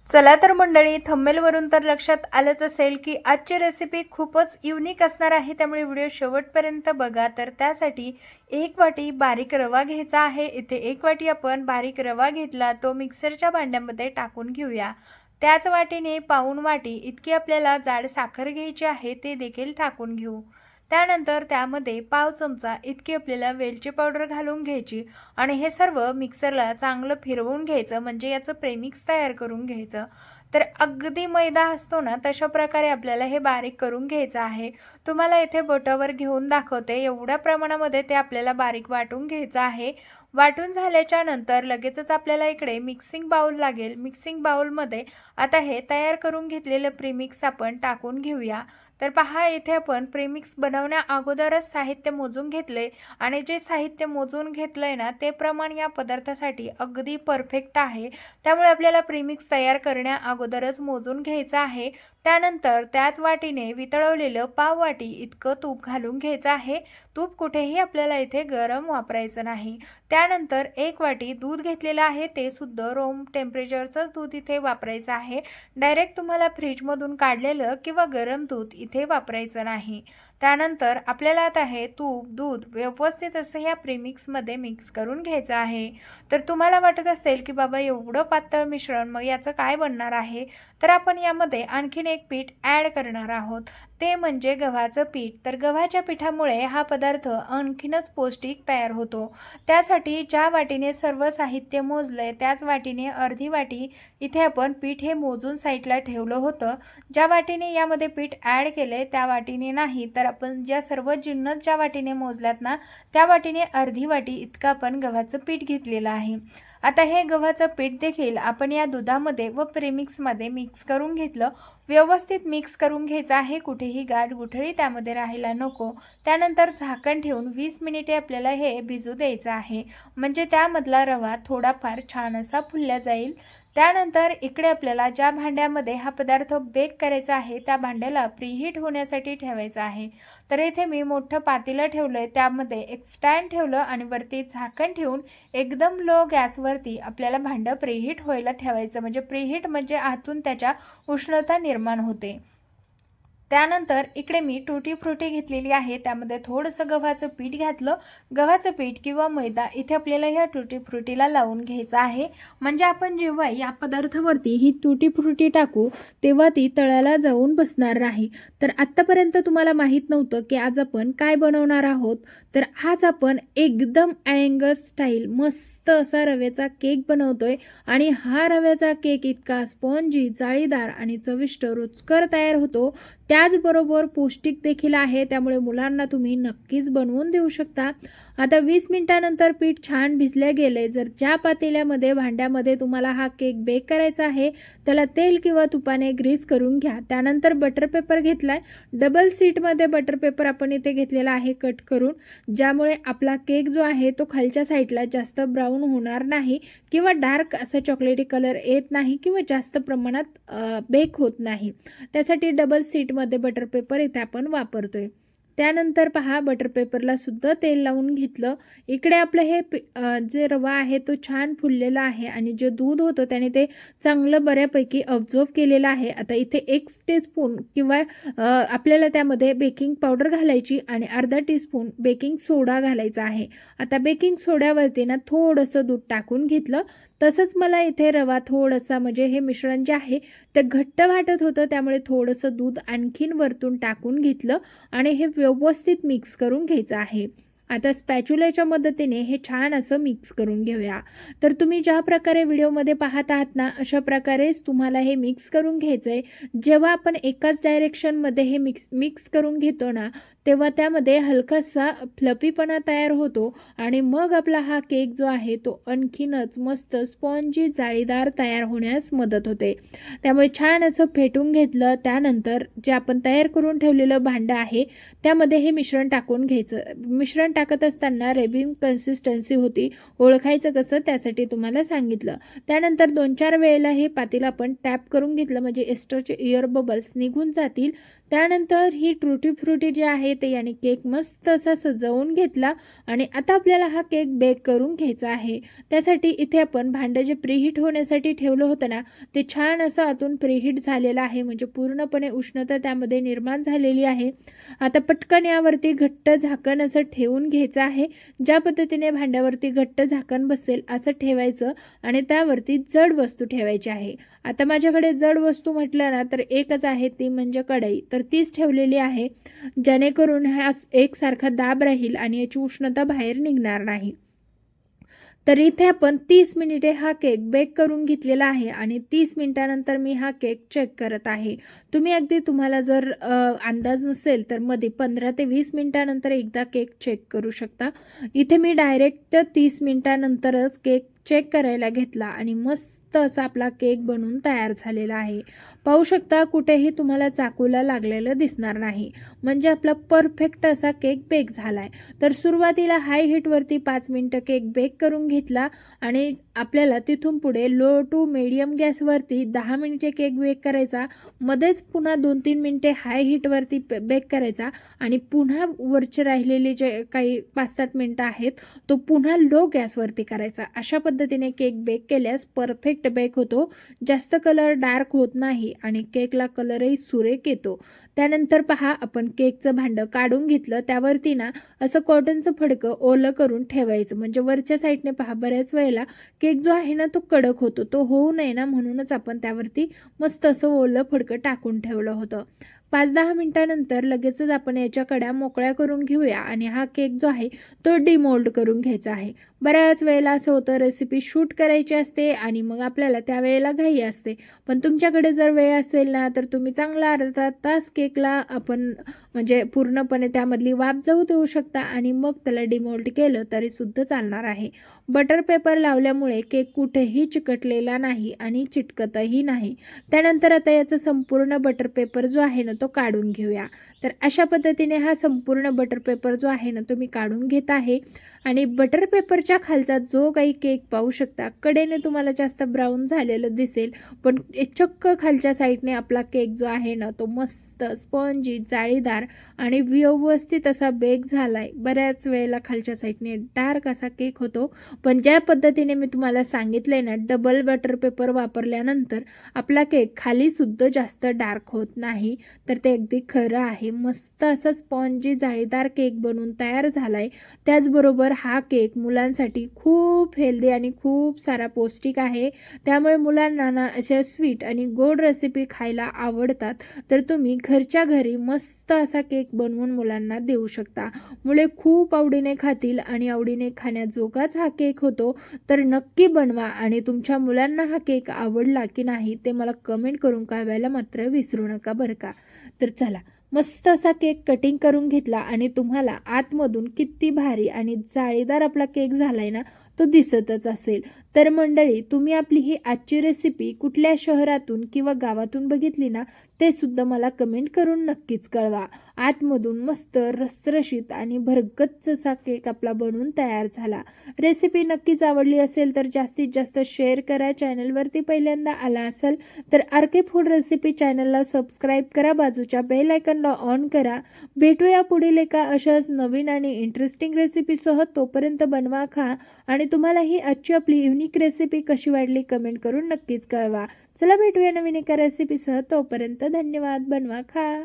चला तर मंडळी, थंबनेलवरून तर लक्षात आलंच असेल की आजची रेसिपी खूपच युनिक असणार आहे, त्यामुळे व्हिडिओ शेवटपर्यंत बघा. तर त्यासाठी 1 वाटी बारीक रवा घ्यायचा आहे. इथे 1 वाटी आपण बारीक रवा घेतला, तो मिक्सरच्या भांड्यामध्ये टाकून घेऊया. त्याच वाटीने पाऊण वाटी इतकी आपल्याला जाड साखर घ्यायची आहे, ते देखील टाकून घेऊ. त्यानंतर त्यामध्ये पाव चमचा इतकी आपल्याला वेलची पावडर घालून घ्यायची आणि हे सर्व मिक्सरला चांगलं फिरवून घ्यायचं, म्हणजे याचं प्रेमिक्स तयार करून घ्यायचं. तर अगदी मैदा असतो ना, तशा प्रकारे आपल्याला हे बारीक करून घ्यायचं आहे. तुम्हाला इथे बोटावर घेऊन दाखवते, एवढ्या प्रमाणामध्ये ते आपल्याला बारीक वाटून घ्यायचं आहे. वाटून झाल्याच्या नंतर लगेचच आपल्याला इकडे मिक्सिंग बाउल लागेल. मिक्सिंग बाउलमध्ये आता हे तयार करून घेतलेलं प्रीमिक्स आपण टाकून घेऊया. तर पहा, इथे आपण प्रीमिक्स बनवण्या अगोदरच साहित्य मोजून घेतले आणि जे साहित्य मोजून घेतलंय ना, ते प्रमाण या पदार्थासाठी अगदी परफेक्ट आहे. त्यामुळे आपल्याला प्रीमिक्स तयार करण्या अगोदरच मोजून घ्यायचं आहे. त्यानंतर त्याच वाटीने वितळवलेलं पाव वाटी इतकं तूप घालून घ्यायचं आहे. तूप कुठेही आपल्याला इथे गरम वापरायचं नाही. त्यानंतर 1 वाटी दूध घेतलेलं आहे, ते सुद्धा रूम टेम्परेचरचंच दूध इथे वापरायचं आहे. डायरेक्ट तुम्हाला फ्रीजमधून काढलेलं किंवा गरम दूध इथे वापरायचं नाही. त्यानंतर आपल्याला आता हे तूप, दूध व्यवस्थित असं या प्रीमिक्समध्ये मिक्स करून घ्यायचं आहे. तर तुम्हाला वाटत असेल की बाबा एवढं पातळ मिश्रण, मग याचं काय बनणार आहे? तर आपण यामध्ये आणखीन एक पीठ ॲड करणार आहोत, ते म्हणजे गव्हाचं पीठ. तर गव्हाच्या पिठामुळे हा पदार्थ आणखीनच पौष्टिक तयार होतो. त्यासाठी ज्या वाटीने सर्व साहित्य मोजलंय, त्याच वाटीने अर्धी वाटी इथे आपण पीठ हे मोजून साईडला ठेवलं होतं. ज्या वाटीने यामध्ये पीठ ॲड केलंय त्या वाटीने नाही, तर आपण ज्या सर्व जिन्नस ज्या वाटीने मोजल्यात ना, त्या वाटीने अर्धी वाटी इतकं आपण गव्हाचं पीठ घेतलेलं आहे. आता हे गव्हाचं पीठ देखील आपण या दुधामध्ये व प्रेमिक्समध्ये मिक्स करून घेतलं. व्यवस्थित मिक्स करून घ्यायचं आहे, कुठेही गाठ गुठळी त्यामध्ये राहायला नको. त्यानंतर झाकण ठेवून 20 मिनिटे आपल्याला हे भिजू द्यायचं आहे, म्हणजे त्यामधला रवा थोडाफार छान असा फुलला जाईल. त्यानंतर इकडे आपल्याला ज्या भांड्यामध्ये हा पदार्थ बेक करायचा आहे, त्या भांड्याला प्रीहीट होण्यासाठी ठेवायचं आहे. तर इथे मी मोठं पातेलं ठेवलंय, त्यामध्ये एक स्टँड ठेवलं आणि वरती झाकण ठेवून एकदम लो गॅसवरती आपल्याला भांडं प्रीहीट व्हायला ठेवायचं. म्हणजे प्रीहीट म्हणजे आतून त्याच्या उष्णता निर्माण होते. त्यानंतर इकडे मी टूटी फ्रुटी घेतलेली आहे, त्यामध्ये थोडंसं गव्हाचं पीठ घातलं. गव्हाचं पीठ किंवा मैदा इथे आपल्याला ह्या टूटी फ्रुटीला लावून घ्यायचं आहे, म्हणजे आपण जेव्हा या पदार्थावरती ही टूटी फ्रुटी टाकू तेव्हा ती तळाला जाऊन बसणार नाही. तर आत्तापर्यंत तुम्हाला माहीत नव्हतं की आज आपण काय बनवणार आहोत. तर आज आपण एकदम अँगर स्टाईल मस्त असा रव्याचा केक बनवतोय आणि हा रव्याचा केक इतका स्पॉन्जी, जाळीदार आणि चविष्ट रुचकर तयार होतो. त्याचबरोबर पौष्टिक देखील आहे, त्यामुळे मुलांना तुम्ही नक्कीच बनवून देऊ शकता. आता 20 मिनिटानंतर पीठ छान भिजले गेले. जर ज्या पातेल्यामध्ये भांड्यामध्ये तुम्हाला हा केक बेक करायचा आहे त्याला तेल किंवा तुपाने ग्रीस करून घ्या. त्यानंतर बटर पेपर घेतलाय. डबल सीटमध्ये बटर पेपर आपण इथे घेतलेला आहे कट करून, ज्यामुळे आपला केक जो आहे तो खालच्या साईडला जास्त ब्राऊन होणार नाही किंवा डार्क असा चॉकलेटी कलर येत नाही किंवा जास्त प्रमाणात बेक होत नाही. त्यासाठी डबल सीटमध्ये बटर पेपर इथे आपण वापरतोय. त्यानंतर पहा, बटर पेपरला सुद्धा तेल लावून घेतलं. इकडे आपलं हे जे रवा आहे तो छान फुललेला आहे आणि जे दूध होतं त्याने ते चांगलं बऱ्यापैकी ऑब्झर्व केलेलं आहे. आता इथे 1 टीस्पून किंवा आपल्याला त्यामध्ये बेकिंग पावडर घालायची आणि अर्धा टीस्पून बेकिंग सोडा घालायचा आहे. आता बेकिंग सोड्यावरती ना थोडंसं दूध टाकून घेतलं. तसंच मला इथे रवा थोडासा, म्हणजे हे मिश्रण जे आहे ते घट्ट वाटत होतं, त्यामुळे थोडंसं दूध आणखीन वरतून टाकून घेतलं आणि हे व्यवस्थित मिक्स करून घ्यायचं आहे. आता स्पॅच्युलाच्या मदतीने हे छान असं मिक्स करून घेऊया. तर तुम्ही ज्या प्रकारे व्हिडिओमध्ये पाहत आहात ना, अशा प्रकारेच तुम्हाला हे मिक्स करून घ्यायचं आहे. जेव्हा आपण एकाच डायरेक्शनमध्ये हे मिक्स करून घेतो ना, तेव्हा त्यामध्ये हलकासा फ्लफीपणा तयार होतो आणि मग आपला हा केक जो आहे तो आणखीनच मस्त स्पॉन्जी, जाळीदार तयार होण्यास मदत होते. त्यामुळे छान असं फेटून घेतलं. त्यानंतर जे आपण तयार करून ठेवलेलं भांडं आहे त्यामध्ये हे मिश्रण टाकून घ्यायचं. मिश्रण टाकत असताना रेबिन कन्सिस्टन्सी होती, ओळखायचं कसं त्यासाठी तुम्हाला सांगितलं. त्यानंतर 2-4 वेळेला हे पातेलं आपण टॅप करून घेतलं म्हणजे एस्टरचे एअर बबल्स निघून जातील. त्यानंतर ही ट्रुटी फ्रुटी जे आहे ते याने केक मस्त असा सजवून घेतला आणि आता आपल्याला हा केक बेक करून घ्यायचा आहे. त्यासाठी इथे आपण भांडं जे प्रीहीट होण्यासाठी ठेवलं होतं ना, ते छान असं आतून प्रीहीट झालेलं आहे, म्हणजे पूर्णपणे उष्णता त्यामध्ये निर्माण झालेली आहे. आता पटकन यावरती घट्ट झाकण असं ठेवून घ्यायचं आहे. ज्या पद्धतीने भांड्यावरती घट्ट झाकण बसेल असं ठेवायचं आणि त्यावरती जड वस्तू ठेवायची आहे. आता माझ्याकडे जड वस्तू म्हटलं ना तर एकच आहे, ती म्हणजे कढई. तर तीच ठेवलेली आहे, जेणेकरून हा एकसारखा दाब राहील आणि याची उष्णता बाहेर निघणार नाही. तर इथे आपण 30 मिनिटे हा केक बेक करून घेतलेला आहे आणि 30 मिनिटानंतर मी हा केक चेक करत आहे. तुम्ही अगदी तुम्हाला जर अंदाज नसेल तर मध्ये 15 ते 20 मिनिटानंतर एकदा केक चेक करू शकता. इथे मी डायरेक्ट 30 मिनिटानंतरच केक चेक करायला घेतला आणि मस्त असा आपला केक बनून तयार झालेला आहे. पाहू शकता कुठेही तुम्हाला चाकूला लागलेलं दिसणार नाही, म्हणजे आपला परफेक्ट असा केक बेक झाला आहे. तर सुरुवातीला हाय हीटवरती 5 मिनिटं केक बेक करून घेतला आणि आपल्याला तिथून पुढे लो टू मीडियम गॅसवरती 10 मिनिटे केक बेक करायचा. मध्येच पुन्हा 2-3 मिनिटे हाय हीटवरती बेक करायचा आणि पुन्हा वरचे राहिलेले जे काही 5-7 मिनिटं आहेत तो पुन्हा लो गॅसवरती करायचा. अशा पद्धतीने केक बेक केल्यास परफेक्ट बेक होतो, जास्त कलर डार्क होत नाही आणि केकला कलरही सुरेख येतो. त्यानंतर पहा आपण केकचं भांडं काढून घेतलं, त्यावरती ना असं कॉटनचं फडकं ओलं करून ठेवायचं, म्हणजे वरच्या साईडने पहा बऱ्याच वेळेला केक जो आहे ना तो कडक होतो, तो होऊ नये ना म्हणूनच आपण त्यावरती मस्त असं ओलं फडकं टाकून ठेवलं होतं. 5-10 मिनिटानंतर लगेचच आपण याच्या कड्या मोकळ्या करून घेऊया आणि हा केक जो आहे तो डिमोल्ड करून घ्यायचा आहे. बऱ्याच वेळेला असं होतं, रेसिपी शूट करायची असते आणि मग आपल्याला त्यावेळेला घाई असते. पण तुमच्याकडे जर वेळ असेल ना तर तुम्ही चांगला अर्धा तास केकला आपण म्हणजे पूर्णपणे त्यामधली वाफ जाऊ देऊ शकता आणि मग त्याला डिमोल्ड केलं तरी सुद्धा चालणार आहे. बटर पेपर लावल्यामुळे केक कुठेही चिकटलेला नाही आणि चिटकतही नाही. त्यानंतर आता याचा संपूर्ण बटर पेपर जो आहे ना तो काढून घेऊया. तर अशा पद्धतीने हा संपूर्ण बटर पेपर जो आहे ना तो मी काढून घेत आहे आणि बटर पेपरच्या खालचा जो काही केक पाहू शकता, कडेने तुम्हाला जास्त ब्राऊन झालेलं दिसेल, पण चक्क खालच्या साईडने आपला केक जो आहे ना तो मस्त स्पॉन्जी, जाळीदार आणि व्यवस्थित असा बेक झालाय. बऱ्याच वेळेला खालच्या साईडने डार्क असा केक होतो, पण ज्या पद्धतीने मी तुम्हाला सांगितलंय ना, डबल बटर पेपर वापरल्यानंतर आपला केक खाली सुद्धा जास्त डार्क होत नाही. तर ते अगदी खरं आहे. मस्त असा स्पॉन्जी जाळीदार केक बनून तयार झालाय. त्याचबरोबर हा केक मुलांसाठी खूप हेल्दी आणि खूप सारा पौष्टिक आहे. त्यामुळे मुलांना ना अशा स्वीट आणि गोड रेसिपी खायला आवडतात. तर तुम्ही घरच्या घरी मस्त असा केक बनवून मुलांना देऊ शकता. मुले खूप आवडीने खातील आणि आवडीने खाण्याजोगाच हा केक होतो. तर नक्की बनवा आणि तुमच्या मुलांना हा केक आवडला की नाही ते मला कमेंट करून कळवायला मात्र विसरू नका बरं का. तर चला, मस्त असा केक कटिंग करून घेतला आणि तुम्हाला आतमधून किती भारी आणि जाळीदार आपला केक झालाय ना तो दिसतच असेल. तर मंडळी, तुम्ही आपली ही आजची रेसिपी कुठल्या शहरातून किंवा गावातून बघितली ना ते सुद्धा मला कमेंट करून नक्कीच कळवा. आतमधून मस्त रसरशीत आणि भरगच्च असा केक आपला बनवून तयार झाला. रेसिपी नक्कीच आवडली असेल तर जास्तीत जास्त शेअर करा. चॅनलवरती पहिल्यांदा आला असेल तर आरके फूड रेसिपी चॅनलला सबस्क्राईब करा, बाजूच्या बेल आयकॉनला ऑन करा. भेटूया पुढील एका अशाच नवीन आणि इंटरेस्टिंग रेसिपीसह. तोपर्यंत बनवा, खा आणि तुम्हाला ही आजची आपली युनिक रेसिपी कशी वाटली कमेंट करून नक्कीच कळवा. चला भेटूया नवीन एका रेसिपीसह. तोपर्यंत धन्यवाद. बनवा, खा.